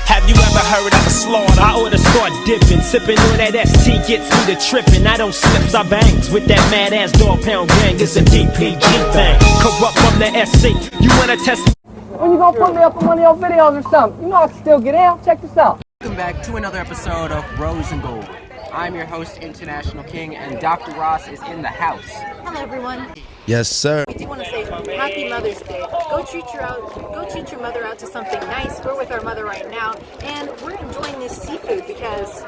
Have you ever heard of a slaughter? I oughta start dipping, sipping on that ST gets me to tripping. I don't slips, I bangs with that mad ass dog pound gang. It's a DPG thing. Corrupt from the SC. You wanna test me? When you gonna put me up in one of your videos or something? You know I can still get out. Check this out. Welcome back to another episode of Rose and Gold. I'm your host, International King, and Dr. Ross is in the house. Hello, everyone. Yes, sir. We do want to say Happy Mother's Day. Go treat your mother out to something nice. We're with our mother right now, and we're enjoying this seafood because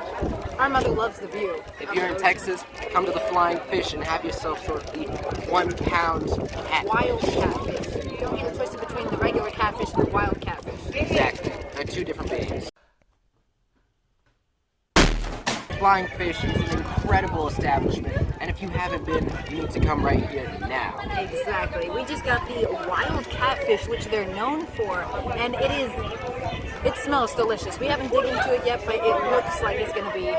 our mother loves the view. If you're in Texas, come to the Flying Fish and have yourself sort of the 1 pound cat. Wild catfish. You don't get it twisted between the regular catfish and the wild catfish. Exactly. They're two different babies. Flying Fish is an incredible establishment, and if you haven't been, you need to come right here now. Exactly. We just got the wild catfish, which they're known for, and it smells delicious. We haven't dig into it yet, but it looks like it's going to be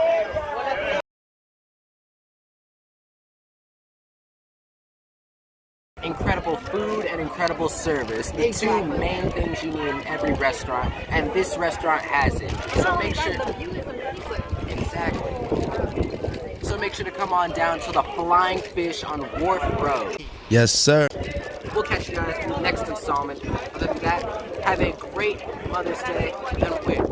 incredible food and incredible service. The Exactly. two main things you need in every restaurant, and this restaurant has it. So make sure. The view is amazing. Exactly. So make sure to come on down to the Flying Fish on Wharf Road. Yes, sir. We'll catch you guys in the next installment. Other than that, have a great Mother's Day and we're